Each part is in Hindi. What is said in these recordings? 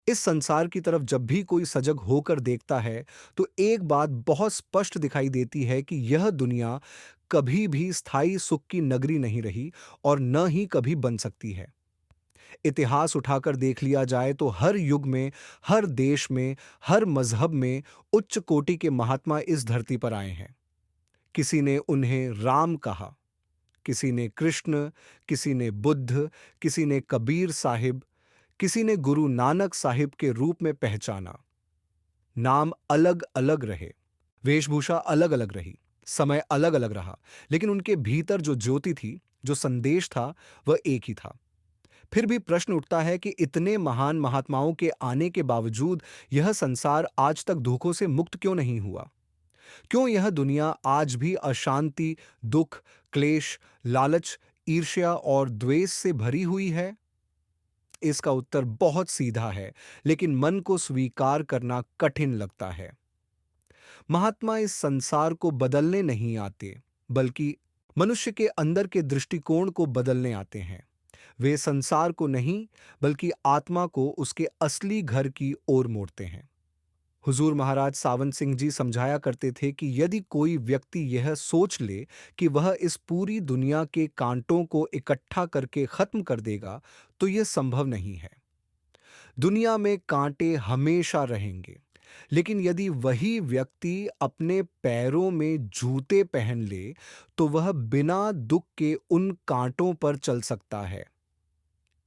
इस संसार की तरफ जब भी कोई सजग होकर देखता है, तो एक बात बहुत स्पष्ट दिखाई देती है कि यह दुनिया कभी भी स्थायी सुख की नगरी नहीं रही और न ही कभी बन सकती है। इतिहास उठाकर देख लिया जाए तो हर युग में, हर देश में, हर मजहब में उच्च कोटि के महात्मा इस धरती पर आए हैं। किसी ने उन्हें राम कहा, किसी ने कृष्ण, किसी ने बुद्ध, किसी ने कबीर साहिब, किसी ने गुरु नानक साहिब के रूप में पहचाना। नाम अलग अलग रहे, वेशभूषा अलग अलग रही, समय अलग अलग रहा, लेकिन उनके भीतर जो ज्योति थी, जो संदेश था, वह एक ही था। फिर भी प्रश्न उठता है कि इतने महान महात्माओं के आने के बावजूद यह संसार आज तक दुखों से मुक्त क्यों नहीं हुआ? क्यों यह दुनिया आज भी अशांति, दुख, क्लेश, लालच, ईर्ष्या और द्वेष से भरी हुई है? इसका उत्तर बहुत सीधा है, लेकिन मन को स्वीकार करना कठिन लगता है। महात्मा इस संसार को बदलने नहीं आते, बल्कि मनुष्य के अंदर के दृष्टिकोण को बदलने आते हैं। वे संसार को नहीं, बल्कि आत्मा को उसके असली घर की ओर मोड़ते हैं। हुजूर महाराज सावंत सिंह जी समझाया करते थे कि यदि कोई व्यक्ति यह सोच ले कि वह इस पूरी दुनिया के कांटों को इकट्ठा करके खत्म कर देगा, तो यह संभव नहीं है। दुनिया में कांटे हमेशा रहेंगे, लेकिन यदि वही व्यक्ति अपने पैरों में जूते पहन ले, तो वह बिना दुख के उन कांटों पर चल सकता है।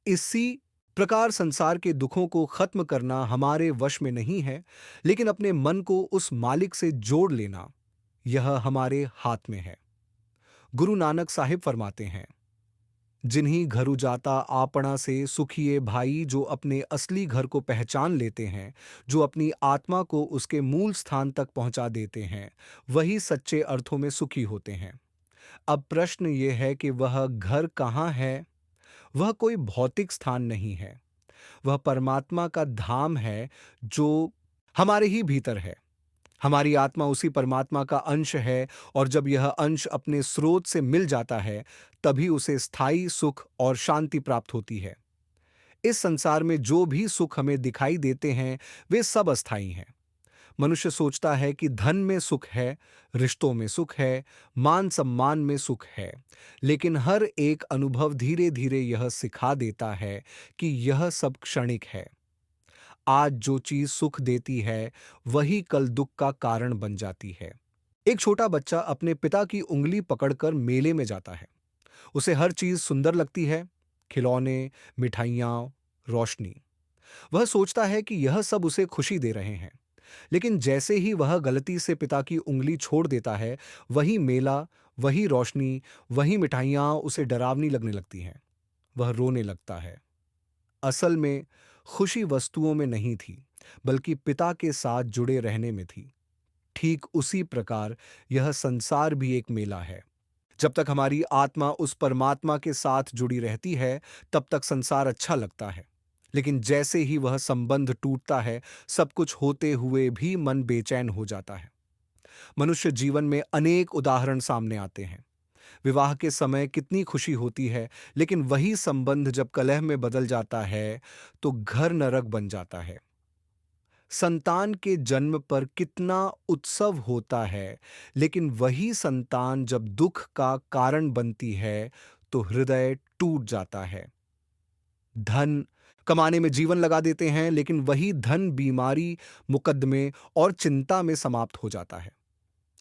इसी प्रकार संसार के दुखों को खत्म करना हमारे वश में नहीं है, लेकिन अपने मन को उस मालिक से जोड़ लेना, यह हमारे हाथ में है। गुरु नानक साहिब फरमाते हैं, जिन्हीं घरु जाता आपणा से सुखिए भाई, जो अपने असली घर को पहचान लेते हैं, जो अपनी आत्मा को उसके मूल स्थान तक पहुंचा देते हैं, वही सच्चे अर्थों में सुखी होते हैं। अब प्रश्न ये है कि वह घर कहाँ है? वह कोई भौतिक स्थान नहीं है, वह परमात्मा का धाम है, जो हमारे ही भीतर है। हमारी आत्मा उसी परमात्मा का अंश है, और जब यह अंश अपने स्रोत से मिल जाता है, तभी उसे स्थायी सुख और शांति प्राप्त होती है। इस संसार में जो भी सुख हमें दिखाई देते हैं, वे सब अस्थायी हैं। मनुष्य सोचता है कि धन में सुख है, रिश्तों में सुख है, मान सम्मान में सुख है, लेकिन हर एक अनुभव धीरे धीरे यह सिखा देता है कि यह सब क्षणिक है। आज जो चीज सुख देती है, वही कल दुख का कारण बन जाती है। एक छोटा बच्चा अपने पिता की उंगली पकड़कर मेले में जाता है। उसे हर चीज सुंदर लगती है, खिलौने, मिठाइयाँ, रोशनी। वह सोचता है कि यह सब उसे खुशी दे रहे हैं। लेकिन जैसे ही वह गलती से पिता की उंगली छोड़ देता है, वही मेला, वही रोशनी, वही मिठाइयाँ उसे डरावनी लगने लगती हैं। वह रोने लगता है। असल में खुशी वस्तुओं में नहीं थी, बल्कि पिता के साथ जुड़े रहने में थी। ठीक उसी प्रकार यह संसार भी एक मेला है। जब तक हमारी आत्मा उस परमात्मा के साथ जुड़ी रहती है, तब तक संसार अच्छा लगता है। लेकिन जैसे ही वह संबंध टूटता है, सब कुछ होते हुए भी मन बेचैन हो जाता है। मनुष्य जीवन में अनेक उदाहरण सामने आते हैं। विवाह के समय कितनी खुशी होती है, लेकिन वही संबंध जब कलह में बदल जाता है, तो घर नरक बन जाता है। संतान के जन्म पर कितना उत्सव होता है, लेकिन वही संतान जब दुख का कारण बनती है, तो हृदय टूट जाता है। धन कमाने में जीवन लगा देते हैं, लेकिन वही धन बीमारी, मुकदमे और चिंता में समाप्त हो जाता है।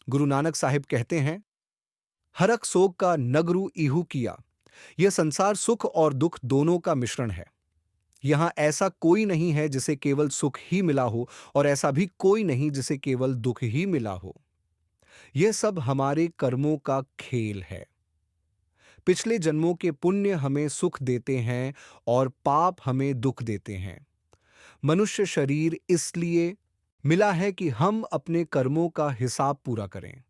गुरु नानक साहिब कहते हैं, हरक सोग का नगरु इहु किया। यह संसार सुख और दुख दोनों का मिश्रण है। यहां ऐसा कोई नहीं है जिसे केवल सुख ही मिला हो, और ऐसा भी कोई नहीं जिसे केवल दुख ही मिला हो। यह सब हमारे कर्मों का खेल है। पिछले जन्मों के पुण्य हमें सुख देते हैं और पाप हमें दुख देते हैं। मनुष्य शरीर इसलिए मिला है कि हम अपने कर्मों का हिसाब पूरा करें।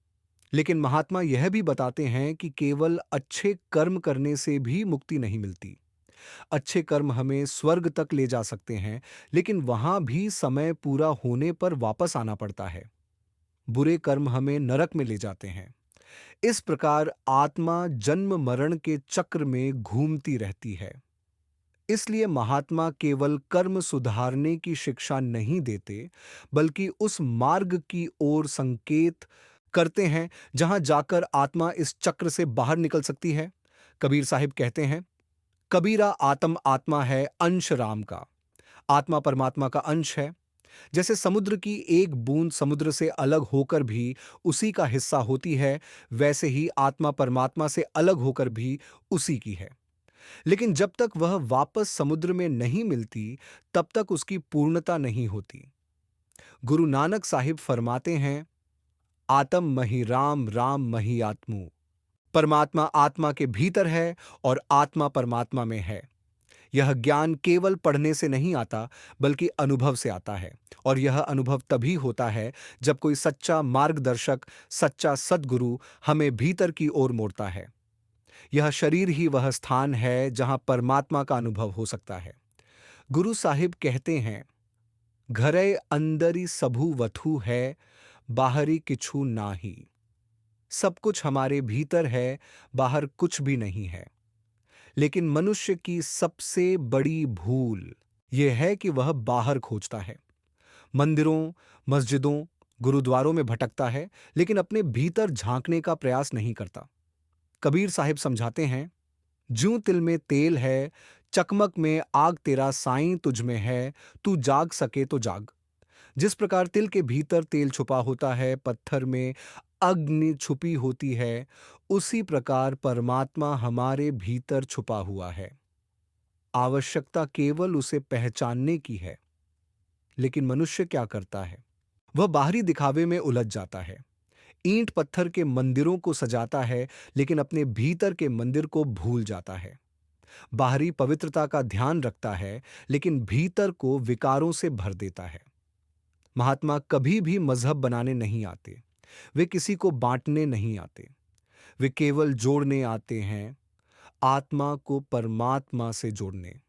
लेकिन महात्मा यह भी बताते हैं कि केवल अच्छे कर्म करने से भी मुक्ति नहीं मिलती। अच्छे कर्म हमें स्वर्ग तक ले जा सकते हैं, लेकिन वहां भी समय पूरा होने पर वापस आना पड़ता है। बुरे कर्म हमें नरक में ले जाते हैं। इस प्रकार आत्मा जन्म मरण के चक्र में घूमती रहती है। इसलिए महात्मा केवल कर्म सुधारने की शिक्षा नहीं देते, बल्कि उस मार्ग की ओर संकेत करते हैं जहां जाकर आत्मा इस चक्र से बाहर निकल सकती है। कबीर साहिब कहते हैं, कबीरा आत्म आत्मा है अंश राम का। आत्मा परमात्मा का अंश है। जैसे समुद्र की एक बूंद समुद्र से अलग होकर भी उसी का हिस्सा होती है, वैसे ही आत्मा परमात्मा से अलग होकर भी उसी की है। लेकिन जब तक वह वापस समुद्र में नहीं मिलती, तब तक उसकी पूर्णता नहीं होती। गुरु नानक साहिब फरमाते हैं, आत्म मही राम, राम मही आत्मू। परमात्मा आत्मा के भीतर है और आत्मा परमात्मा में है। यह ज्ञान केवल पढ़ने से नहीं आता, बल्कि अनुभव से आता है। और यह अनुभव तभी होता है जब कोई सच्चा मार्गदर्शक, सच्चा सद्गुरु हमें भीतर की ओर मोड़ता है। यह शरीर ही वह स्थान है जहां परमात्मा का अनुभव हो सकता है। गुरु साहिब कहते हैं, घरे अंदरी सबू वथु है, बाहरी किछु नाही। सब कुछ हमारे भीतर है, बाहर कुछ भी नहीं है। लेकिन मनुष्य की सबसे बड़ी भूल यह है कि वह बाहर खोजता है। मंदिरों, मस्जिदों, गुरुद्वारों में भटकता है, लेकिन अपने भीतर झांकने का प्रयास नहीं करता। कबीर साहिब समझाते हैं, ज्यों तिल में तेल है, चकमक में आग तेरा साईं तुझ में है, तू जाग सके तो जाग। जिस प्रकार तिल के भीतर तेल छुपा होता है, पत्थर में अग्नि छुपी होती है, उसी प्रकार परमात्मा हमारे भीतर छुपा हुआ है। आवश्यकता केवल उसे पहचानने की है। लेकिन मनुष्य क्या करता है? वह बाहरी दिखावे में उलझ जाता है। ईंट पत्थर के मंदिरों को सजाता है, लेकिन अपने भीतर के मंदिर को भूल जाता है। बाहरी पवित्रता का ध्यान रखता है, लेकिन भीतर को विकारों से भर देता है। महात्मा कभी भी मजहब बनाने नहीं आते। वे किसी को बांटने नहीं आते। वे केवल जोड़ने आते हैं, आत्मा को परमात्मा से जोड़ने।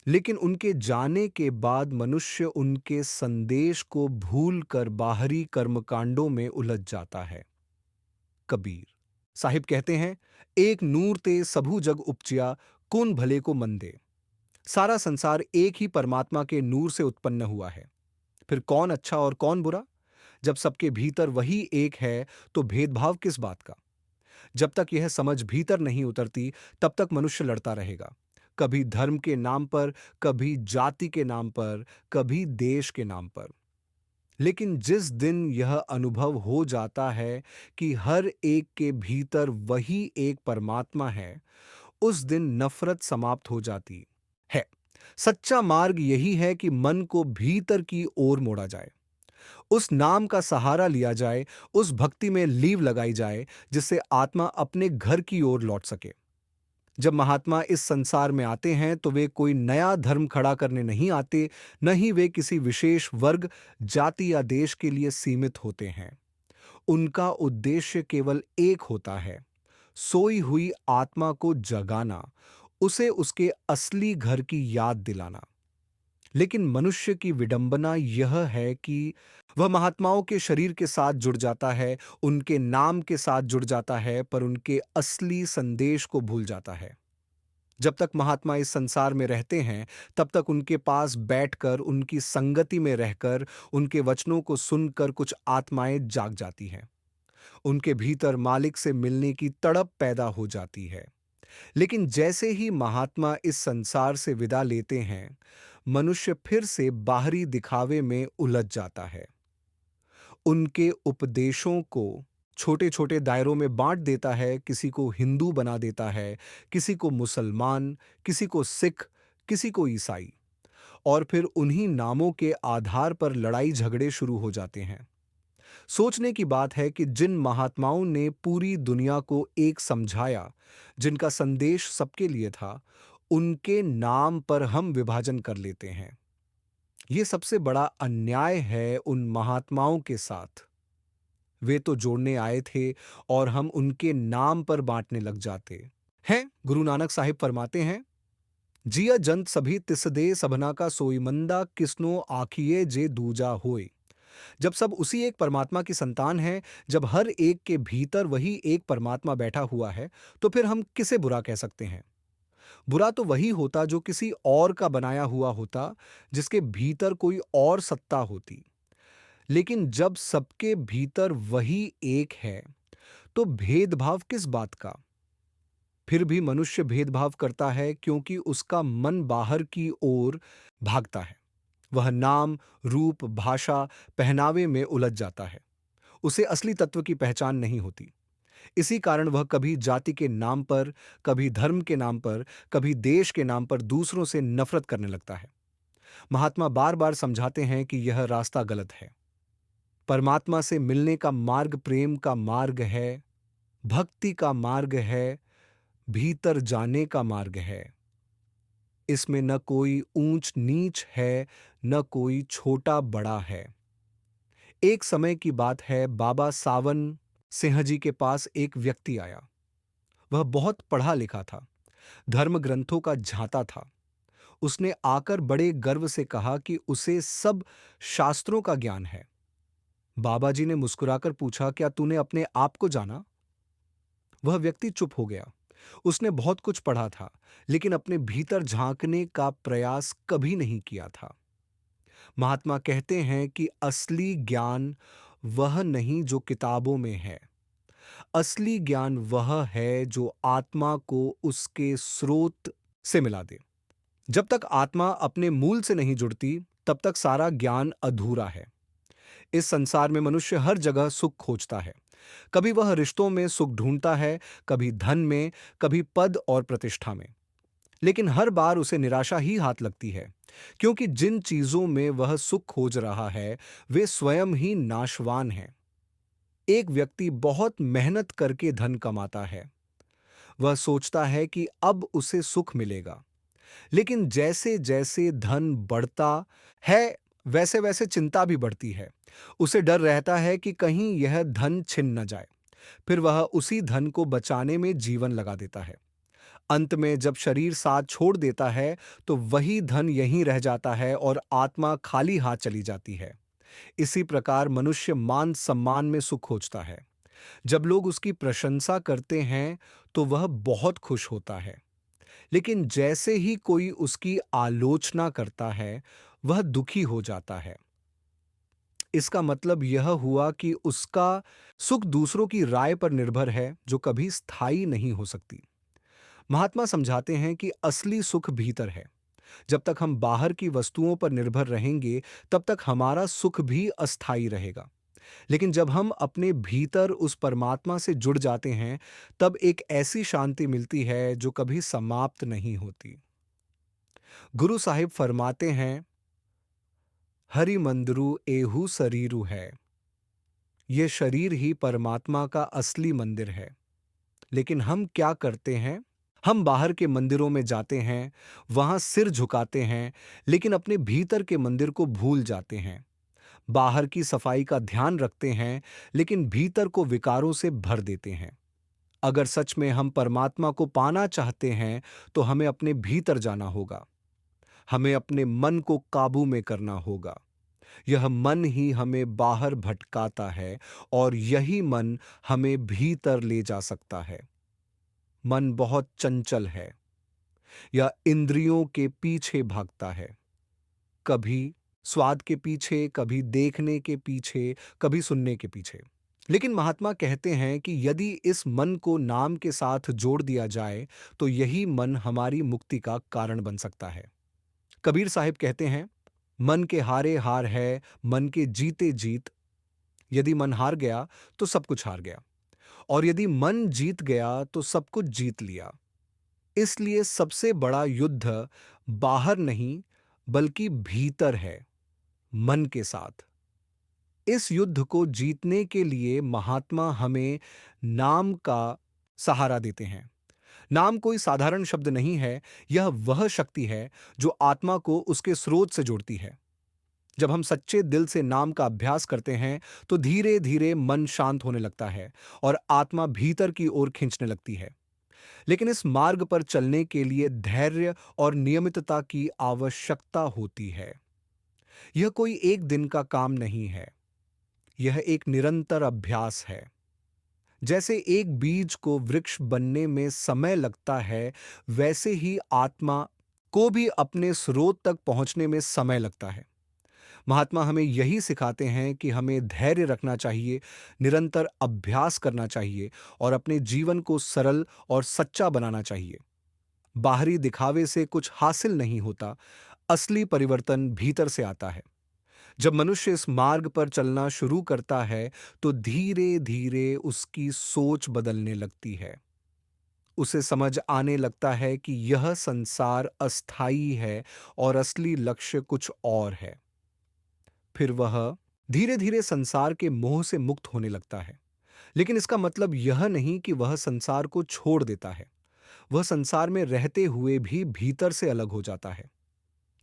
लेकिन उनके जाने के बाद मनुष्य उनके संदेश को भूलकर बाहरी कर्मकांडों में उलझ जाता है। कबीर साहिब कहते हैं, एक नूर ते सबू जग उपजिया, कौन भले को मंदे। सारा संसार एक ही परमात्मा के नूर से उत्पन्न हुआ है। फिर कौन अच्छा और कौन बुरा? जब सबके भीतर वही एक है, तो भेदभाव किस बात का? जब तक यह समझ भीतर नहीं उतरती, तब तक मनुष्य लड़ता रहेगा। कभी धर्म के नाम पर, कभी जाति के नाम पर, कभी देश के नाम पर। लेकिन जिस दिन यह अनुभव हो जाता है कि हर एक के भीतर वही एक परमात्मा है, उस दिन नफरत समाप्त हो जाती है। सच्चा मार्ग यही है कि मन को भीतर की ओर मोड़ा जाए, उस नाम का सहारा लिया जाए, उस भक्ति में लीव लगाई जाए, जिससे आत्मा अपने घर की ओर लौट सके। जब महात्मा इस संसार में आते हैं, तो वे कोई नया धर्म खड़ा करने नहीं आते, न ही वे किसी विशेष वर्ग, जाति या देश के लिए सीमित होते हैं। उनका उद्देश्य केवल एक होता है, सोई हुई आत्मा को जगाना, उसे उसके असली घर की याद दिलाना। लेकिन मनुष्य की विडंबना यह है कि वह महात्माओं के शरीर के साथ जुड़ जाता है, उनके नाम के साथ जुड़ जाता है, पर उनके असली संदेश को भूल जाता है। जब तक महात्मा इस संसार में रहते हैं, तब तक उनके पास बैठकर, उनकी संगति में रहकर, उनके वचनों को सुनकर कुछ आत्माएं जाग जाती हैं। उनके भीतर मालिक से मिलने की तड़प पैदा हो जाती है। लेकिन जैसे ही महात्मा इस संसार से विदा लेते हैं, मनुष्य फिर से बाहरी दिखावे में उलझ जाता है। उनके उपदेशों को छोटे छोटे दायरों में बांट देता है, किसी को हिंदू बना देता है, किसी को मुसलमान, किसी को सिख, किसी को ईसाई। और फिर उन्हीं नामों के आधार पर लड़ाई झगड़े शुरू हो जाते हैं। सोचने की बात है कि जिन महात्माओं ने पूरी दुनिया को एक समझाया, जिनका संदेश सबके लिए था, उनके नाम पर हम विभाजन कर लेते हैं। ये सबसे बड़ा अन्याय है उन महात्माओं के साथ। वे तो जोड़ने आए थे, और हम उनके नाम पर बांटने लग जाते हैं। गुरु नानक साहिब फरमाते हैं, जिया जंत सभी तिसदे सबना का सोई मंदा, किसनो आखिए जे दूजा होए। जब सब उसी एक परमात्मा की संतान हैं, जब हर एक के भीतर वही एक परमात्मा बैठा हुआ है, तो फिर हम किसे बुरा कह सकते हैं? बुरा तो वही होता जो किसी और का बनाया हुआ होता, जिसके भीतर कोई और सत्ता होती। लेकिन जब सबके भीतर वही एक है, तो भेदभाव किस बात का? फिर भी मनुष्य भेदभाव करता है क्योंकि उसका मन बाहर की ओर भागता है। वह नाम, रूप, भाषा, पहनावे में उलझ जाता है। उसे असली तत्व की पहचान नहीं होती। इसी कारण वह कभी जाति के नाम पर, कभी धर्म के नाम पर, कभी देश के नाम पर दूसरों से नफरत करने लगता है। महात्मा बार बार समझाते हैं कि यह रास्ता गलत है। परमात्मा से मिलने का मार्ग प्रेम का मार्ग है, भक्ति का मार्ग है, भीतर जाने का मार्ग है। इसमें न कोई ऊंच नीच है, न कोई छोटा बड़ा है। एक समय की बात है, बाबा सावन सिंह जी के पास एक व्यक्ति आया। वह बहुत पढ़ा लिखा था, धर्म ग्रंथों का झांता था। उसने आकर बड़े गर्व से कहा कि उसे सब शास्त्रों का ज्ञान है। बाबा जी ने मुस्कुराकर पूछा, क्या तूने अपने आप को जाना? वह व्यक्ति चुप हो गया। उसने बहुत कुछ पढ़ा था, लेकिन अपने भीतर झांकने का प्रयास कभी नहीं किया था। महात्मा कहते हैं कि असली ज्ञान वह नहीं जो किताबों में है। असली ज्ञान वह है जो आत्मा को उसके स्रोत से मिला दे। जब तक आत्मा अपने मूल से नहीं जुड़ती, तब तक सारा ज्ञान अधूरा है। इस संसार में मनुष्य हर जगह सुख खोजता है। कभी वह रिश्तों में सुख ढूंढता है, कभी धन में, कभी पद और प्रतिष्ठा में। लेकिन हर बार उसे निराशा ही हाथ लगती है, क्योंकि जिन चीजों में वह सुख खोज रहा है, वे स्वयं ही नाशवान हैं। एक व्यक्ति बहुत मेहनत करके धन कमाता है। वह सोचता है कि अब उसे सुख मिलेगा। लेकिन जैसे जैसे धन बढ़ता है, वैसे वैसे चिंता भी बढ़ती है। उसे डर रहता है कि कहीं यह धन छिन न जाए। फिर वह उसी धन को बचाने में जीवन लगा देता है। अंत में जब शरीर साथ छोड़ देता है, तो वही धन यहीं रह जाता है और आत्मा खाली हाथ चली जाती है। इसी प्रकार मनुष्य मान सम्मान में सुख खोजता है। जब लोग उसकी प्रशंसा करते हैं, तो वह बहुत खुश होता है। लेकिन जैसे ही कोई उसकी आलोचना करता है, वह दुखी हो जाता है। इसका मतलब यह हुआ कि उसका सुख दूसरों की राय पर निर्भर है, जो कभी स्थायी नहीं हो सकती। महात्मा समझाते हैं कि असली सुख भीतर है। जब तक हम बाहर की वस्तुओं पर निर्भर रहेंगे, तब तक हमारा सुख भी अस्थायी रहेगा। लेकिन जब हम अपने भीतर उस परमात्मा से जुड़ जाते हैं, तब एक ऐसी शांति मिलती है जो कभी समाप्त नहीं होती। गुरु साहिब फरमाते हैं, हरि मंदिरु एहू शरीरु है। ये शरीर ही परमात्मा का असली मंदिर है। लेकिन हम क्या करते हैं? हम बाहर के मंदिरों में जाते हैं, वहां सिर झुकाते हैं, लेकिन अपने भीतर के मंदिर को भूल जाते हैं। बाहर की सफाई का ध्यान रखते हैं, लेकिन भीतर को विकारों से भर देते हैं। अगर सच में हम परमात्मा को पाना चाहते हैं, तो हमें अपने भीतर जाना होगा। हमें अपने मन को काबू में करना होगा। यह मन ही हमें बाहर भटकाता है, और यही मन हमें भीतर ले जा सकता है। मन बहुत चंचल है। यह इंद्रियों के पीछे भागता है। कभी स्वाद के पीछे, कभी देखने के पीछे, कभी सुनने के पीछे। लेकिन महात्मा कहते हैं कि यदि इस मन को नाम के साथ जोड़ दिया जाए, तो यही मन हमारी मुक्ति का कारण बन सकता है। कबीर साहिब कहते हैं, मन के हारे हार है, मन के जीते जीत। यदि मन हार गया, तो सब कुछ हार गया, और यदि मन जीत गया, तो सब कुछ जीत लिया। इसलिए सबसे बड़ा युद्ध बाहर नहीं, बल्कि भीतर है, मन के साथ। इस युद्ध को जीतने के लिए महात्मा हमें नाम का सहारा देते हैं। नाम कोई साधारण शब्द नहीं है, यह वह शक्ति है जो आत्मा को उसके स्रोत से जोड़ती है। जब हम सच्चे दिल से नाम का अभ्यास करते हैं, तो धीरे धीरे मन शांत होने लगता है और आत्मा भीतर की ओर खींचने लगती है। लेकिन इस मार्ग पर चलने के लिए धैर्य और नियमितता की आवश्यकता होती है। यह कोई एक दिन का काम नहीं है, यह एक निरंतर अभ्यास है। जैसे एक बीज को वृक्ष बनने में समय लगता है, वैसे ही आत्मा को भी अपने स्रोत तक पहुंचने में समय लगता है। महात्मा हमें यही सिखाते हैं कि हमें धैर्य रखना चाहिए, निरंतर अभ्यास करना चाहिए और अपने जीवन को सरल और सच्चा बनाना चाहिए। बाहरी दिखावे से कुछ हासिल नहीं होता, असली परिवर्तन भीतर से आता है। जब मनुष्य इस मार्ग पर चलना शुरू करता है, तो धीरे धीरे उसकी सोच बदलने लगती है। उसे समझ आने लगता है कि यह संसार अस्थायी है और असली लक्ष्य कुछ और है। फिर वह धीरे धीरे संसार के मोह से मुक्त होने लगता है। लेकिन इसका मतलब यह नहीं कि वह संसार को छोड़ देता है। वह संसार में रहते हुए भी भीतर से अलग हो जाता है।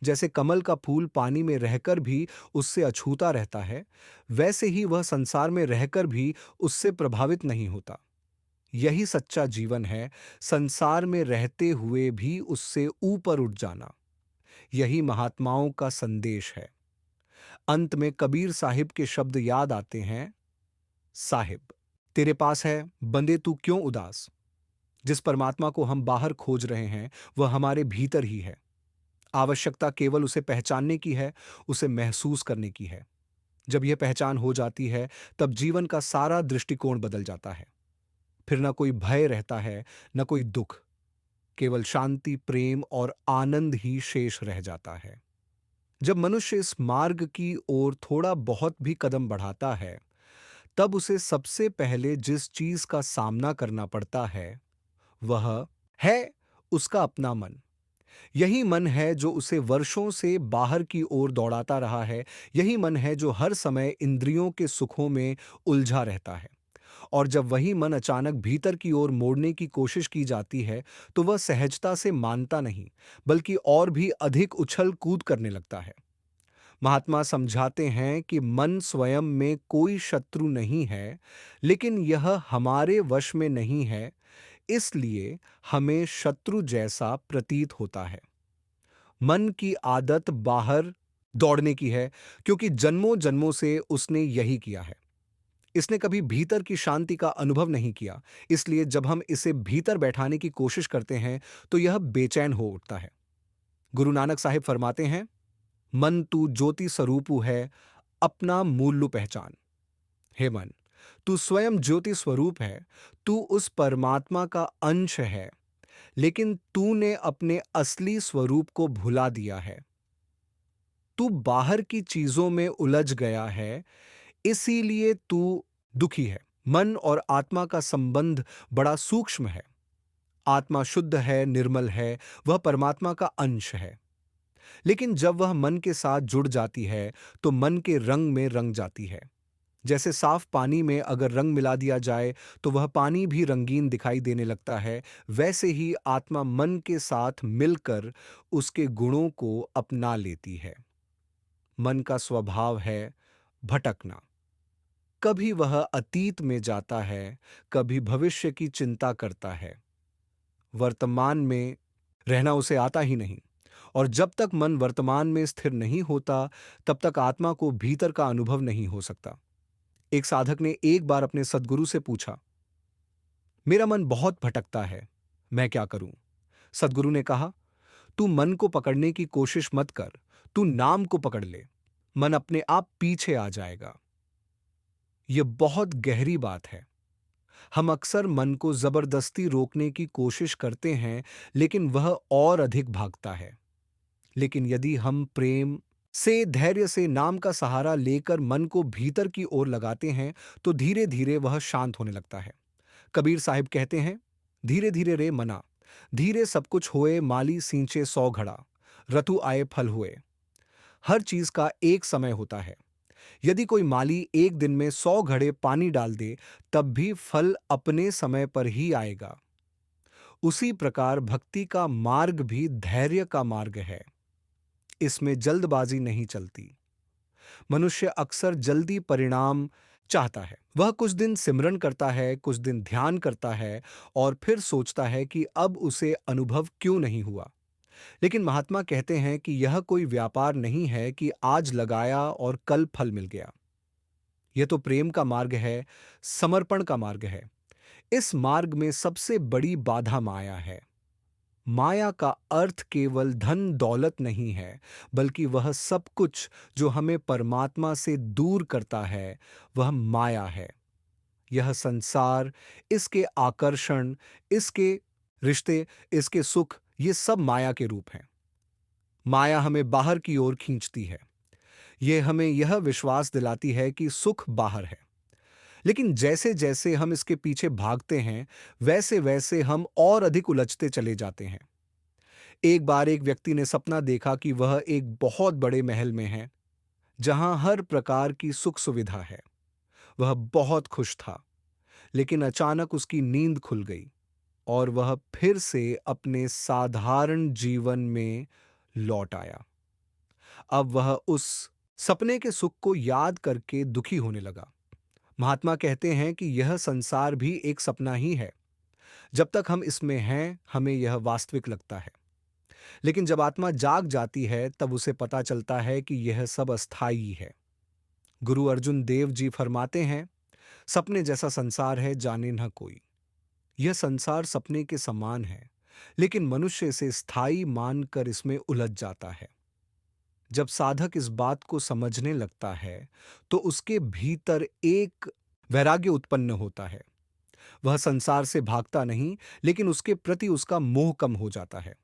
जैसे कमल का फूल पानी में रहकर भी उससे अछूता रहता है, वैसे ही वह संसार में रहकर भी उससे प्रभावित नहीं होता। यही सच्चा जीवन है, संसार में रहते हुए भी उससे ऊपर उठ जाना। यही महात्माओं का संदेश है। अंत में कबीर साहिब के शब्द याद आते हैं, साहिब तेरे पास है, बंदे तू क्यों उदास। जिस परमात्मा को हम बाहर खोज रहे हैं, वह हमारे भीतर ही है। आवश्यकता केवल उसे पहचानने की है, उसे महसूस करने की है। जब यह पहचान हो जाती है, तब जीवन का सारा दृष्टिकोण बदल जाता है। फिर न कोई भय रहता है, न कोई दुख। केवल शांति, प्रेम और आनंद ही शेष रह जाता है। जब मनुष्य इस मार्ग की ओर थोड़ा बहुत भी कदम बढ़ाता है, तब उसे सबसे पहले जिस चीज का सामना करना पड़ता है, वह है उसका अपना मन। यही मन है जो उसे वर्षों से बाहर की ओर दौड़ाता रहा है। यही मन है जो हर समय इंद्रियों के सुखों में उलझा रहता है। और जब वही मन अचानक भीतर की ओर मोड़ने की कोशिश की जाती है, तो वह सहजता से मानता नहीं, बल्कि और भी अधिक उछल कूद करने लगता है। महात्मा समझाते हैं कि मन स्वयं में कोई शत्रु नहीं है, लेकिन यह हमारे वश में नहीं है, इसलिए हमें शत्रु जैसा प्रतीत होता है। मन की आदत बाहर दौड़ने की है, क्योंकि जन्मों जन्मों से उसने यही किया है। इसने कभी भीतर की शांति का अनुभव नहीं किया, इसलिए जब हम इसे भीतर बैठाने की कोशिश करते हैं, तो यह बेचैन हो उठता है। गुरु नानक साहिब फरमाते हैं, मन तू ज्योति स्वरूपु है, अपना मूल्य पहचान। हे मन, तू स्वयं ज्योति स्वरूप है, तू उस परमात्मा का अंश है, लेकिन तूने अपने असली स्वरूप को भुला दिया है। तू बाहर की चीजों में उलझ गया है, इसीलिए तू दुखी है। मन और आत्मा का संबंध बड़ा सूक्ष्म है। आत्मा शुद्ध है, निर्मल है, वह परमात्मा का अंश है। लेकिन जब वह मन के साथ जुड़ जाती है, तो मन के रंग में रंग जाती है। जैसे साफ पानी में अगर रंग मिला दिया जाए, तो वह पानी भी रंगीन दिखाई देने लगता है। वैसे ही आत्मा मन के साथ मिलकर उसके गुणों को अपना लेती है। मन का स्वभाव है भटकना। कभी वह अतीत में जाता है, कभी भविष्य की चिंता करता है। वर्तमान में रहना उसे आता ही नहीं। और जब तक मन वर्तमान में स्थिर नहीं होता, तब तक आत्मा को भीतर का अनुभव नहीं हो सकता। एक साधक ने एक बार अपने सद्गुरु से पूछा, मेरा मन बहुत भटकता है, मैं क्या करूं। सद्गुरु ने कहा, तू मन को पकड़ने की कोशिश मत कर, तू नाम को पकड़ ले, मन अपने आप पीछे आ जाएगा। यह बहुत गहरी बात है। हम अक्सर मन को जबरदस्ती रोकने की कोशिश करते हैं, लेकिन वह और अधिक भागता है। लेकिन यदि हम प्रेम से, धैर्य से, नाम का सहारा लेकर मन को भीतर की ओर लगाते हैं, तो धीरे धीरे वह शांत होने लगता है। कबीर साहिब कहते हैं, धीरे धीरे रे मना, धीरे सब कुछ होए, माली सींचे 100 घड़ा, रतु आए फल हुए। हर चीज का एक समय होता है। यदि कोई माली एक दिन में 100 घड़े पानी डाल दे, तब भी फल अपने समय पर ही आएगा। उसी प्रकार भक्ति का मार्ग भी धैर्य का मार्ग है। इसमें जल्दबाजी नहीं चलती। मनुष्य अक्सर जल्दी परिणाम चाहता है। वह कुछ दिन सिमरन करता है, कुछ दिन ध्यान करता है और फिर सोचता है कि अब उसे अनुभव क्यों नहीं हुआ। लेकिन महात्मा कहते हैं कि यह कोई व्यापार नहीं है कि आज लगाया और कल फल मिल गया। यह तो प्रेम का मार्ग है, समर्पण का मार्ग है। इस मार्ग में सबसे बड़ी बाधा माया है। माया का अर्थ केवल धन दौलत नहीं है, बल्कि वह सब कुछ जो हमें परमात्मा से दूर करता है, वह माया है। यह संसार, इसके आकर्षण, इसके रिश्ते, इसके सुख, ये सब माया के रूप हैं। माया हमें बाहर की ओर खींचती है। यह हमें यह विश्वास दिलाती है कि सुख बाहर है। लेकिन जैसे जैसे हम इसके पीछे भागते हैं, वैसे वैसे हम और अधिक उलझते चले जाते हैं। एक बार एक व्यक्ति ने सपना देखा कि वह एक बहुत बड़े महल में है, जहां हर प्रकार की सुख सुविधा है। वह बहुत खुश था, लेकिन अचानक उसकी नींद खुल गई और वह फिर से अपने साधारण जीवन में लौट आया। अब वह उस सपने के सुख को याद करके दुखी होने लगा। महात्मा कहते हैं कि यह संसार भी एक सपना ही है। जब तक हम इसमें हैं, हमें यह वास्तविक लगता है। लेकिन जब आत्मा जाग जाती है, तब उसे पता चलता है कि यह सब अस्थायी है। गुरु अर्जुन देव जी फरमाते हैं, सपने जैसा संसार है जाने न कोई। यह संसार सपने के समान है, लेकिन मनुष्य इसे स्थायी मानकर इसमें उलझ जाता है। जब साधक इस बात को समझने लगता है, तो उसके भीतर एक वैराग्य उत्पन्न होता है। वह संसार से भागता नहीं, लेकिन उसके प्रति उसका मोह कम हो जाता है।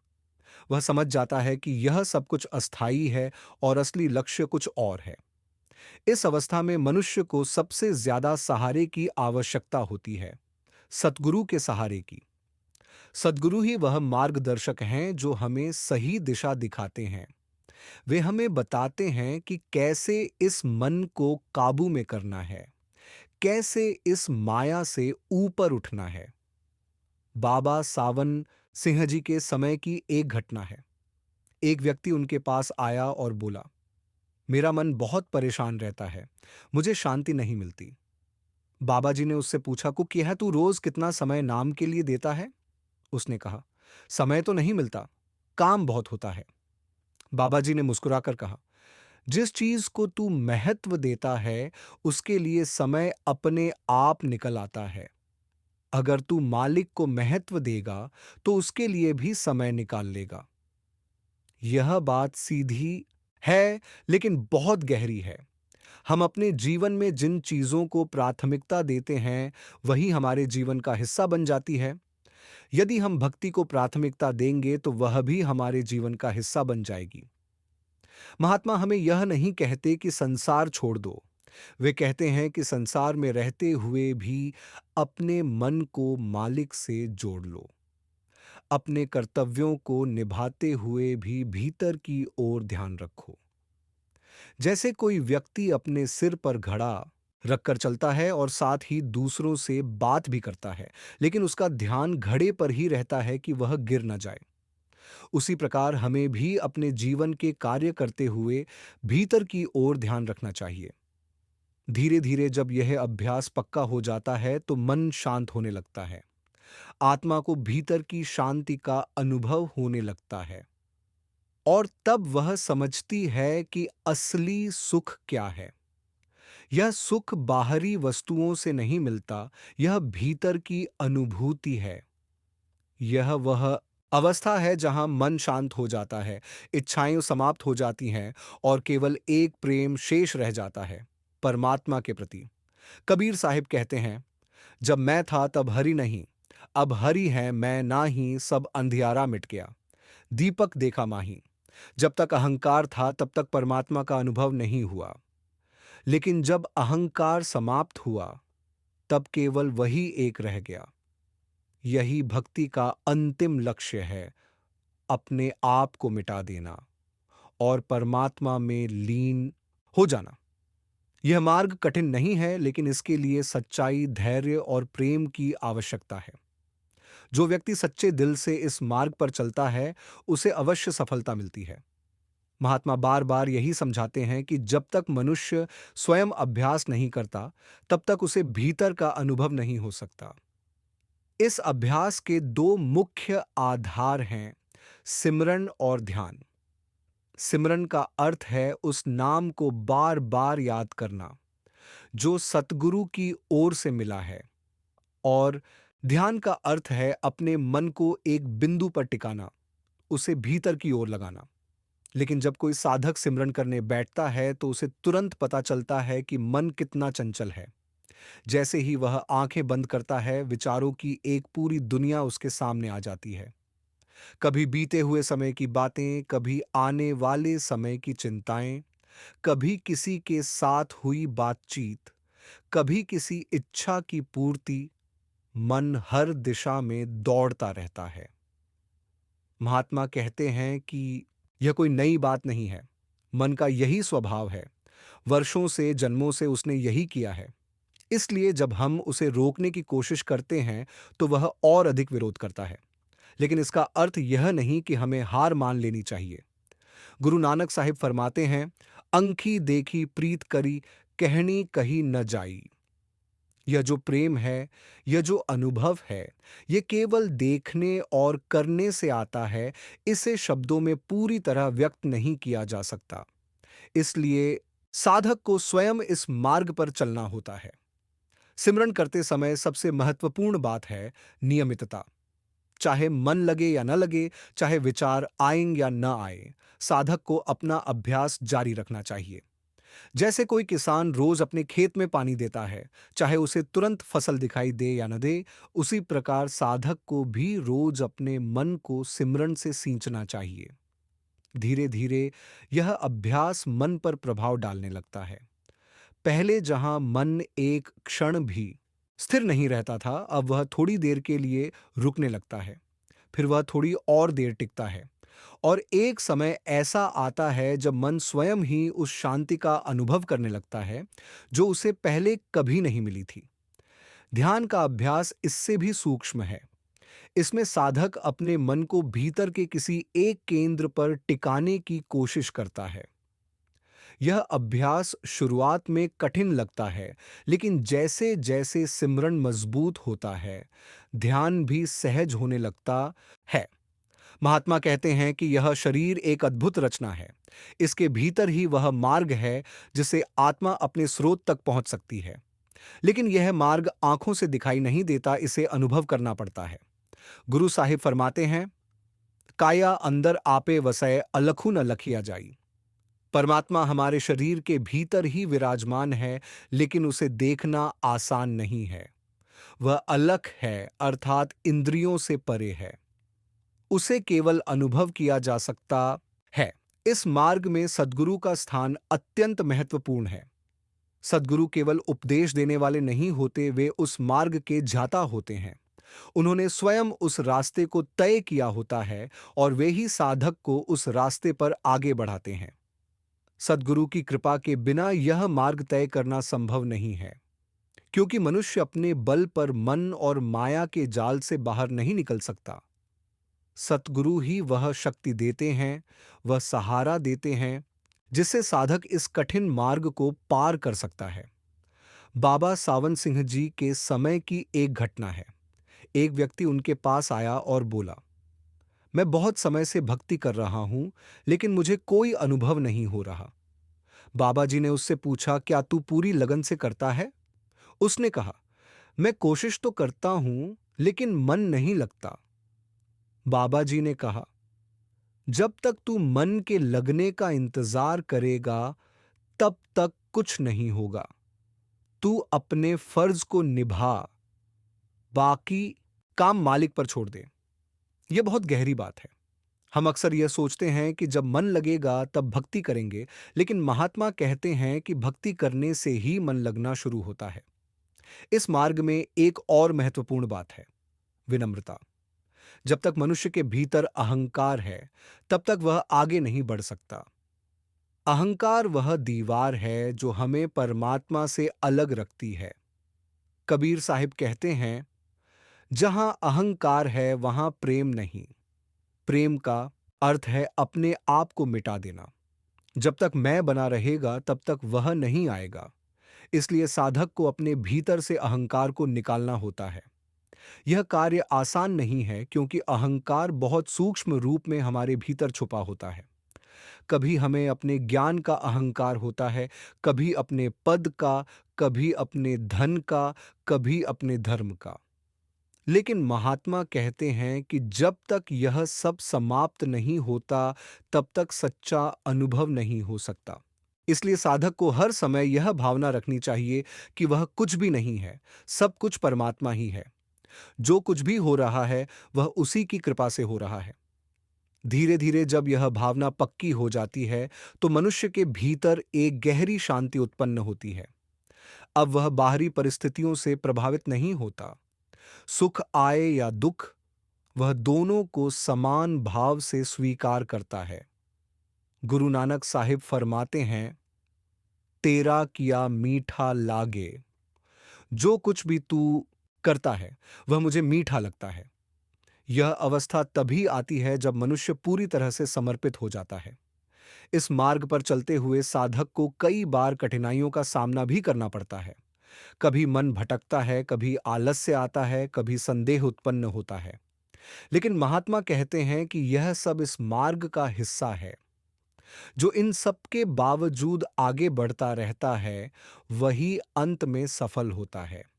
वह समझ जाता है कि यह सब कुछ अस्थायी है और असली लक्ष्य कुछ और है। इस अवस्था में मनुष्य को सबसे ज्यादा सहारे की आवश्यकता होती है, सतगुरु के सहारे की। सतगुरु ही वह मार्गदर्शक हैं जो हमें सही दिशा दिखाते हैं। वे हमें बताते हैं कि कैसे इस मन को काबू में करना है, कैसे इस माया से ऊपर उठना है। बाबा सावन सिंह जी के समय की एक घटना है। एक व्यक्ति उनके पास आया और बोला, मेरा मन बहुत परेशान रहता है, मुझे शांति नहीं मिलती। बाबा जी ने उससे पूछा, कुछ यह तू रोज कितना समय नाम के लिए देता है? उसने कहा, समय तो नहीं मिलता, काम बहुत होता है। बाबा जी ने मुस्कुराकर कहा, जिस चीज को तू महत्व देता है, उसके लिए समय अपने आप निकल आता है। अगर तू मालिक को महत्व देगा, तो उसके लिए भी समय निकाल लेगा। यह बात सीधी है, लेकिन बहुत गहरी है। हम अपने जीवन में जिन चीजों को प्राथमिकता देते हैं, वही हमारे जीवन का हिस्सा बन जाती है। यदि हम भक्ति को प्राथमिकता देंगे, तो वह भी हमारे जीवन का हिस्सा बन जाएगी। महात्मा हमें यह नहीं कहते कि संसार छोड़ दो। वे कहते हैं कि संसार में रहते हुए भी अपने मन को मालिक से जोड़ लो। अपने कर्तव्यों को निभाते हुए भी भीतर की ओर ध्यान रखो। जैसे कोई व्यक्ति अपने सिर पर घड़ा रखकर चलता है और साथ ही दूसरों से बात भी करता है, लेकिन उसका ध्यान घड़े पर ही रहता है कि वह गिर न जाए। उसी प्रकार हमें भी अपने जीवन के कार्य करते हुए भीतर की ओर ध्यान रखना चाहिए। धीरे धीरे जब यह अभ्यास पक्का हो जाता है, तो मन शांत होने लगता है। आत्मा को भीतर की शांति का अनुभव होने लगता है और तब वह समझती है कि असली सुख क्या है। यह सुख बाहरी वस्तुओं से नहीं मिलता, यह भीतर की अनुभूति है। यह वह अवस्था है जहां मन शांत हो जाता है, इच्छाएं समाप्त हो जाती हैं और केवल एक प्रेम शेष रह जाता है, परमात्मा के प्रति। कबीर साहिब कहते हैं, जब मैं था तब हरि नहीं, अब हरि है मैं नाही, सब अंधियारा मिट गया, दीपक देखा माही। जब तक अहंकार था, तब तक परमात्मा का अनुभव नहीं हुआ। लेकिन जब अहंकार समाप्त हुआ, तब केवल वही एक रह गया। यही भक्ति का अंतिम लक्ष्य है, अपने आप को मिटा देना और परमात्मा में लीन हो जाना। यह मार्ग कठिन नहीं है, लेकिन इसके लिए सच्चाई, धैर्य और प्रेम की आवश्यकता है। जो व्यक्ति सच्चे दिल से इस मार्ग पर चलता है, उसे अवश्य सफलता मिलती है। महात्मा बार बार यही समझाते हैं कि जब तक मनुष्य स्वयं अभ्यास नहीं करता, तब तक उसे भीतर का अनुभव नहीं हो सकता। इस अभ्यास के दो मुख्य आधार हैं, सिमरन और ध्यान। सिमरन का अर्थ है उस नाम को बार बार याद करना जो सतगुरु की ओर से मिला है, और ध्यान का अर्थ है अपने मन को एक बिंदु पर टिकाना, उसे भीतर की ओर लगाना। लेकिन जब कोई साधक सिमरन करने बैठता है तो उसे तुरंत पता चलता है कि मन कितना चंचल है। जैसे ही वह आंखें बंद करता है, विचारों की एक पूरी दुनिया उसके सामने आ जाती है। कभी बीते हुए समय की बातें, कभी आने वाले समय की चिंताएं, कभी किसी के साथ हुई बातचीत, कभी किसी इच्छा की पूर्ति। मन हर दिशा में दौड़ता रहता है। महात्मा कहते हैं कि यह कोई नई बात नहीं है। मन का यही स्वभाव है। वर्षों से, जन्मों से उसने यही किया है। इसलिए जब हम उसे रोकने की कोशिश करते हैं, तो वह और अधिक विरोध करता है। लेकिन इसका अर्थ यह नहीं कि हमें हार मान लेनी चाहिए। गुरु नानक साहिब फरमाते हैं, अंखी देखी प्रीत करी, कहनी कही न जाई। यह जो प्रेम है, यह जो अनुभव है, ये केवल देखने और करने से आता है। इसे शब्दों में पूरी तरह व्यक्त नहीं किया जा सकता। इसलिए साधक को स्वयं इस मार्ग पर चलना होता है। सिमरन करते समय सबसे महत्वपूर्ण बात है नियमितता। चाहे मन लगे या न लगे, चाहे विचार आएं या न आए, साधक को अपना अभ्यास जारी रखना चाहिए। जैसे कोई किसान रोज अपने खेत में पानी देता है, चाहे उसे तुरंत फसल दिखाई दे या न दे, उसी प्रकार साधक को भी रोज अपने मन को सिमरन से सींचना चाहिए। धीरे धीरे यह अभ्यास मन पर प्रभाव डालने लगता है। पहले जहां मन एक क्षण भी स्थिर नहीं रहता था, अब वह थोड़ी देर के लिए रुकने लगता है। फिर वह थोड़ी और देर टिकता है, और एक समय ऐसा आता है जब मन स्वयं ही उस शांति का अनुभव करने लगता है जो उसे पहले कभी नहीं मिली थी। ध्यान का अभ्यास इससे भी सूक्ष्म है। इसमें साधक अपने मन को भीतर के किसी एक केंद्र पर टिकाने की कोशिश करता है। यह अभ्यास शुरुआत में कठिन लगता है, लेकिन जैसे जैसे सिमरन मजबूत होता है, ध्यान भी सहज होने लगता है। महात्मा कहते हैं कि यह शरीर एक अद्भुत रचना है। इसके भीतर ही वह मार्ग है जिसे आत्मा अपने स्रोत तक पहुंच सकती है। लेकिन यह मार्ग आंखों से दिखाई नहीं देता, इसे अनुभव करना पड़ता है। गुरु साहिब फरमाते हैं, काया अंदर आपे वसय अलखु न लखिया जाई। परमात्मा हमारे शरीर के भीतर ही विराजमान है, लेकिन उसे देखना आसान नहीं है। वह अलख है, अर्थात इंद्रियों से परे है। उसे केवल अनुभव किया जा सकता है। इस मार्ग में सद्गुरु का स्थान अत्यंत महत्वपूर्ण है। सद्गुरु केवल उपदेश देने वाले नहीं होते, वे उस मार्ग के जाता होते हैं। उन्होंने स्वयं उस रास्ते को तय किया होता है, और वे ही साधक को उस रास्ते पर आगे बढ़ाते हैं। सद्गुरु की कृपा के बिना यह मार्ग तय करना संभव नहीं है, क्योंकि मनुष्य अपने बल पर मन और माया के जाल से बाहर नहीं निकल सकता। सतगुरु ही वह शक्ति देते हैं, वह सहारा देते हैं, जिससे साधक इस कठिन मार्ग को पार कर सकता है। बाबा सावन सिंह जी के समय की एक घटना है। एक व्यक्ति उनके पास आया और बोला, मैं बहुत समय से भक्ति कर रहा हूं, लेकिन मुझे कोई अनुभव नहीं हो रहा। बाबा जी ने उससे पूछा, क्या तू पूरी लगन से करता है? उसने कहा, मैं कोशिश तो करता हूं, लेकिन मन नहीं लगता। बाबा जी ने कहा, जब तक तू मन के लगने का इंतजार करेगा, तब तक कुछ नहीं होगा। तू अपने फर्ज को निभा, बाकी काम मालिक पर छोड़ दे। यह बहुत गहरी बात है। हम अक्सर यह सोचते हैं कि जब मन लगेगा तब भक्ति करेंगे, लेकिन महात्मा कहते हैं कि भक्ति करने से ही मन लगना शुरू होता है। इस मार्ग में एक और महत्वपूर्ण बात है, विनम्रता। जब तक मनुष्य के भीतर अहंकार है, तब तक वह आगे नहीं बढ़ सकता। अहंकार वह दीवार है जो हमें परमात्मा से अलग रखती है। कबीर साहिब कहते हैं, जहां अहंकार है वहां प्रेम नहीं। प्रेम का अर्थ है अपने आप को मिटा देना। जब तक मैं बना रहेगा, तब तक वह नहीं आएगा। इसलिए साधक को अपने भीतर से अहंकार को निकालना होता है। यह कार्य आसान नहीं है, क्योंकि अहंकार बहुत सूक्ष्म रूप में हमारे भीतर छुपा होता है। कभी हमें अपने ज्ञान का अहंकार होता है, कभी अपने पद का, कभी अपने धन का, कभी अपने धर्म का। लेकिन महात्मा कहते हैं कि जब तक यह सब समाप्त नहीं होता, तब तक सच्चा अनुभव नहीं हो सकता। इसलिए साधक को हर समय यह भावना रखनी चाहिए कि वह कुछ भी नहीं है, सब कुछ परमात्मा ही है। जो कुछ भी हो रहा है, वह उसी की कृपा से हो रहा है। धीरे धीरे जब यह भावना पक्की हो जाती है, तो मनुष्य के भीतर एक गहरी शांति उत्पन्न होती है। अब वह बाहरी परिस्थितियों से प्रभावित नहीं होता। सुख आए या दुख, वह दोनों को समान भाव से स्वीकार करता है। गुरु नानक साहिब फरमाते हैं, तेरा किया मीठा लागे। जो कुछ भी तू करता है, वह मुझे मीठा लगता है। यह अवस्था तभी आती है जब मनुष्य पूरी तरह से समर्पित हो जाता है। इस मार्ग पर चलते हुए साधक को कई बार कठिनाइयों का सामना भी करना पड़ता है। कभी मन भटकता है, कभी आलस्य आता है, कभी संदेह उत्पन्न होता है। लेकिन महात्मा कहते हैं कि यह सब इस मार्ग का हिस्सा है। जो इन सब के बावजूद आगे बढ़ता रहता है, वही अंत में सफल होता है।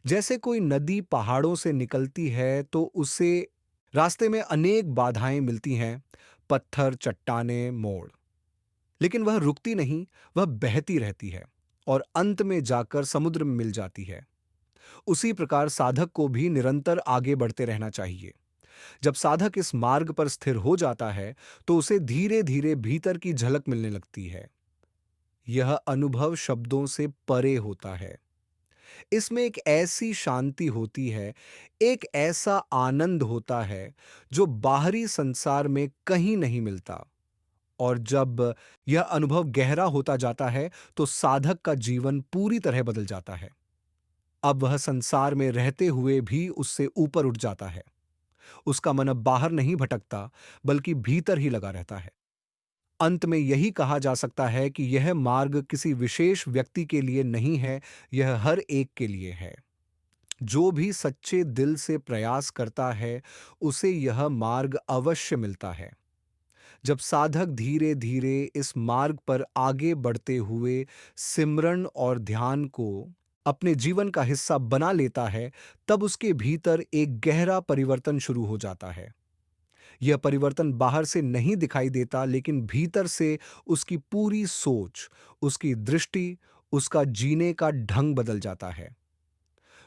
जैसे कोई नदी पहाड़ों से निकलती है तो उसे रास्ते में अनेक बाधाएं मिलती हैं, पत्थर, चट्टानें, मोड़। लेकिन वह रुकती नहीं, वह बहती रहती है और अंत में जाकर समुद्र में मिल जाती है। उसी प्रकार साधक को भी निरंतर आगे बढ़ते रहना चाहिए। जब साधक इस मार्ग पर स्थिर हो जाता है, तो उसे धीरे धीरे भीतर की झलक मिलने लगती है। यह अनुभव शब्दों से परे होता है। इसमें एक ऐसी शांति होती है, एक ऐसा आनंद होता है, जो बाहरी संसार में कहीं नहीं मिलता। और जब यह अनुभव गहरा होता जाता है, तो साधक का जीवन पूरी तरह बदल जाता है। अब वह संसार में रहते हुए भी उससे ऊपर उठ जाता है। उसका मन अब बाहर नहीं भटकता, बल्कि भीतर ही लगा रहता है। अंत में यही कहा जा सकता है कि यह मार्ग किसी विशेष व्यक्ति के लिए नहीं है, यह हर एक के लिए है। जो भी सच्चे दिल से प्रयास करता है, उसे यह मार्ग अवश्य मिलता है। जब साधक धीरे धीरे इस मार्ग पर आगे बढ़ते हुए सिमरन और ध्यान को अपने जीवन का हिस्सा बना लेता है, तब उसके भीतर एक गहरा परिवर्तन शुरू हो जाता है। यह परिवर्तन बाहर से नहीं दिखाई देता, लेकिन भीतर से उसकी पूरी सोच, उसकी दृष्टि, उसका जीने का ढंग बदल जाता है।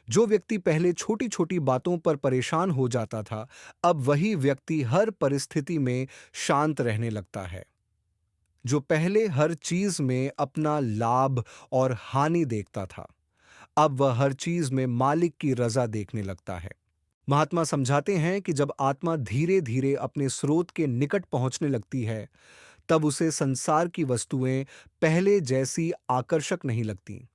जो व्यक्ति पहले छोटी छोटी बातों पर परेशान हो जाता था, अब वही व्यक्ति हर परिस्थिति में शांत रहने लगता है। जो पहले हर चीज में अपना लाभ और हानि देखता था, अब वह हर चीज में मालिक की रजा देखने लगता है। महात्मा समझाते हैं कि जब आत्मा धीरे धीरे अपने स्रोत के निकट पहुंचने लगती है, तब उसे संसार की वस्तुएं पहले जैसी आकर्षक नहीं लगती।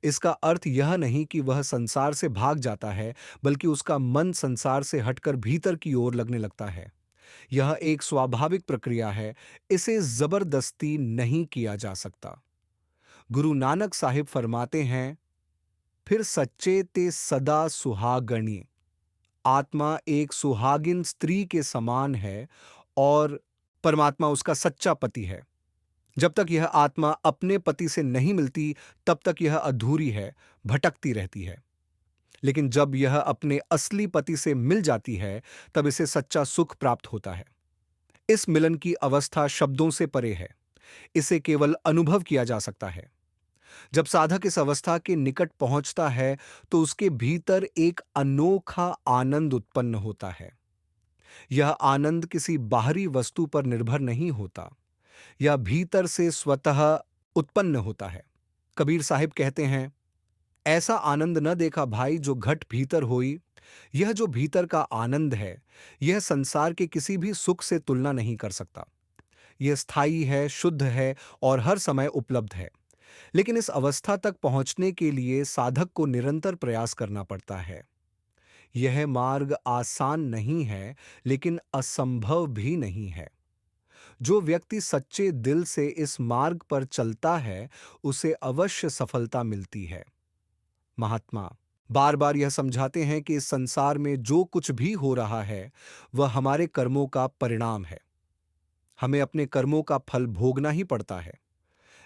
इसका अर्थ यह नहीं कि वह संसार से भाग जाता है, बल्कि उसका मन संसार से हटकर भीतर की ओर लगने लगता है। यह एक स्वाभाविक प्रक्रिया है, इसे जबरदस्ती नहीं किया जा सकता। गुरु नानक साहिब फरमाते हैं, फिर सच्चे ते सदा सुहागणी। आत्मा एक सुहागिन स्त्री के समान है और परमात्मा उसका सच्चा पति है। जब तक यह आत्मा अपने पति से नहीं मिलती, तब तक यह अधूरी है, भटकती रहती है। लेकिन जब यह अपने असली पति से मिल जाती है, तब इसे सच्चा सुख प्राप्त होता है। इस मिलन की अवस्था शब्दों से परे है, इसे केवल अनुभव किया जा सकता है। जब साधक इस अवस्था के निकट पहुंचता है, तो उसके भीतर एक अनोखा आनंद उत्पन्न होता है। यह आनंद किसी बाहरी वस्तु पर निर्भर नहीं होता, यह भीतर से स्वतः उत्पन्न होता है। कबीर साहिब कहते हैं, ऐसा आनंद न देखा भाई जो घट भीतर होई। यह जो भीतर का आनंद है, यह संसार के किसी भी सुख से तुलना नहीं कर सकता। यह स्थायी है, शुद्ध है और हर समय उपलब्ध है। लेकिन इस अवस्था तक पहुंचने के लिए साधक को निरंतर प्रयास करना पड़ता है। यह मार्ग आसान नहीं है, लेकिन असंभव भी नहीं है। जो व्यक्ति सच्चे दिल से इस मार्ग पर चलता है, उसे अवश्य सफलता मिलती है। महात्मा बार बार यह समझाते हैं कि इस संसार में जो कुछ भी हो रहा है, वह हमारे कर्मों का परिणाम है। हमें अपने कर्मों का फल भोगना ही पड़ता है।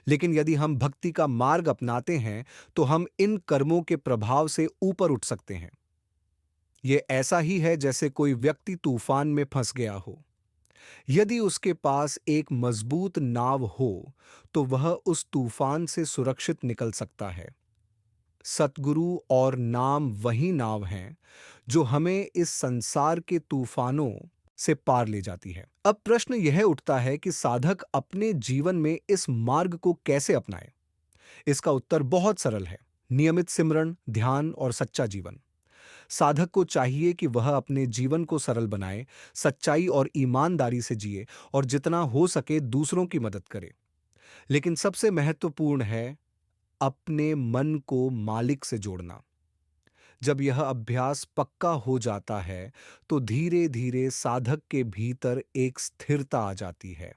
लेकिन यदि हम भक्ति का मार्ग अपनाते हैं, तो हम इन कर्मों के प्रभाव से ऊपर उठ सकते हैं। ये ऐसा ही है जैसे कोई व्यक्ति तूफान में फंस गया हो। यदि उसके पास एक मजबूत नाव हो, तो वह उस तूफान से सुरक्षित निकल सकता है। सतगुरु और नाम वही नाव हैं जो हमें इस संसार के तूफानों से पार ले जाती है। अब प्रश्न यह उठता है कि साधक अपने जीवन में इस मार्ग को कैसे अपनाए। इसका उत्तर बहुत सरल है: नियमित सिमरन, ध्यान और सच्चा जीवन। साधक को चाहिए कि वह अपने जीवन को सरल बनाए, सच्चाई और ईमानदारी से जिए और जितना हो सके दूसरों की मदद करे। लेकिन सबसे महत्वपूर्ण है अपने मन को मालिक से जोड़ना। जब यह अभ्यास पक्का हो जाता है, तो धीरे धीरे साधक के भीतर एक स्थिरता आ जाती है।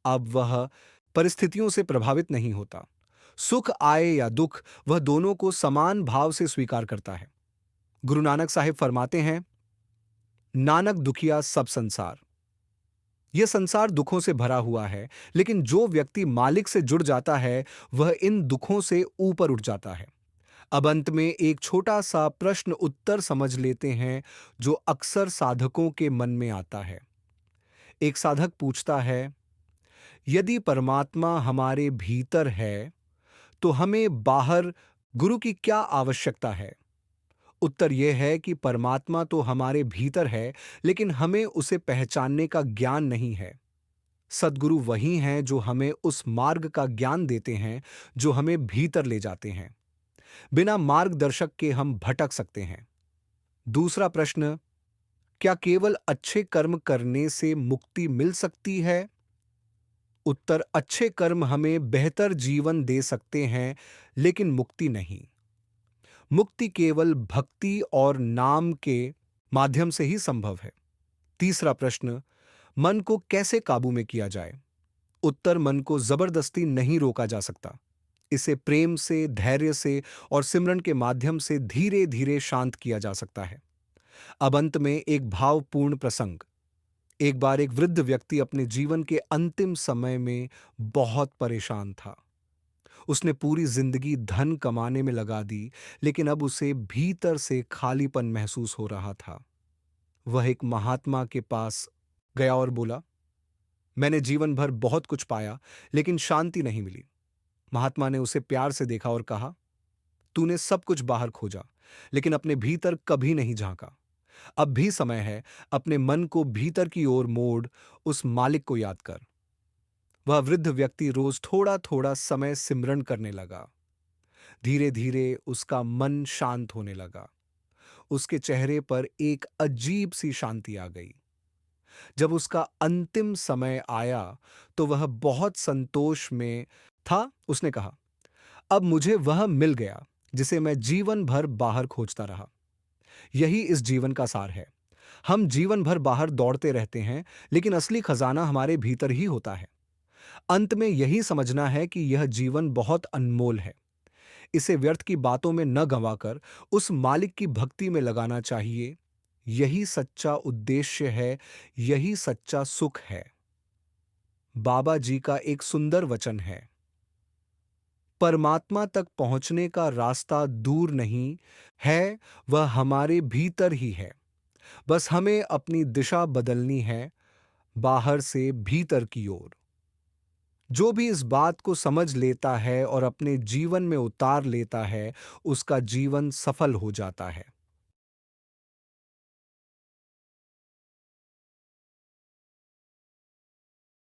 अब वह परिस्थितियों से प्रभावित नहीं होता। सुख आए या दुख, वह दोनों को समान भाव से स्वीकार करता है। गुरु नानक साहिब फरमाते हैं, नानक दुखिया सब संसार। यह संसार दुखों से भरा हुआ है, लेकिन जो व्यक्ति मालिक से जुड़ जाता है, वह इन दुखों से ऊपर उठ जाता है। अब अंत में एक छोटा सा प्रश्न उत्तर समझ लेते हैं, जो अक्सर साधकों के मन में आता है। एक साधक पूछता है, यदि परमात्मा हमारे भीतर है, तो हमें बाहर गुरु की क्या आवश्यकता है? उत्तर यह है कि परमात्मा तो हमारे भीतर है, लेकिन हमें उसे पहचानने का ज्ञान नहीं है। सद्गुरु वही हैं जो हमें उस मार्ग का ज्ञान देते हैं, जो हमें भीतर ले जाते हैं। बिना मार्गदर्शक के हम भटक सकते हैं। दूसरा प्रश्न, क्या केवल अच्छे कर्म करने से मुक्ति मिल सकती है? उत्तर, अच्छे कर्म हमें बेहतर जीवन दे सकते हैं, लेकिन मुक्ति नहीं। मुक्ति केवल भक्ति और नाम के माध्यम से ही संभव है। तीसरा प्रश्न, मन को कैसे काबू में किया जाए? उत्तर, मन को जबरदस्ती नहीं रोका जा सकता। इसे प्रेम से, धैर्य से और सिमरन के माध्यम से धीरे धीरे शांत किया जा सकता है। अब अंत में एक भावपूर्ण प्रसंग। एक बार एक वृद्ध व्यक्ति अपने जीवन के अंतिम समय में बहुत परेशान था। उसने पूरी जिंदगी धन कमाने में लगा दी, लेकिन अब उसे भीतर से खालीपन महसूस हो रहा था। वह एक महात्मा के पास गया और बोला, मैंने जीवन भर बहुत कुछ पाया, लेकिन शांति नहीं मिली। महात्मा ने उसे प्यार से देखा और कहा, तूने सब कुछ बाहर खोजा, लेकिन अपने भीतर कभी नहीं झांका। अब भी समय है, अपने मन को भीतर की ओर मोड़, उस मालिक को याद कर। वह वृद्ध व्यक्ति रोज थोड़ा थोड़ा समय सिमरन करने लगा। धीरे धीरे उसका मन शांत होने लगा। उसके चेहरे पर एक अजीब सी शांति आ गई। जब उसका अंतिम समय आया, तो वह बहुत संतोष में था। उसने कहा, अब मुझे वह मिल गया जिसे मैं जीवन भर बाहर खोजता रहा। यही इस जीवन का सार है। हम जीवन भर बाहर दौड़ते रहते हैं, लेकिन असली खजाना हमारे भीतर ही होता है। अंत में यही समझना है कि यह जीवन बहुत अनमोल है। इसे व्यर्थ की बातों में न गंवाकर उस मालिक की भक्ति में लगाना चाहिए। यही सच्चा उद्देश्य है, यही सच्चा सुख है। बाबा जी का एक सुंदर वचन है, परमात्मा तक पहुंचने का रास्ता दूर नहीं है, वह हमारे भीतर ही है। बस हमें अपनी दिशा बदलनी है, बाहर से भीतर की ओर। जो भी इस बात को समझ लेता है और अपने जीवन में उतार लेता है, उसका जीवन सफल हो जाता है।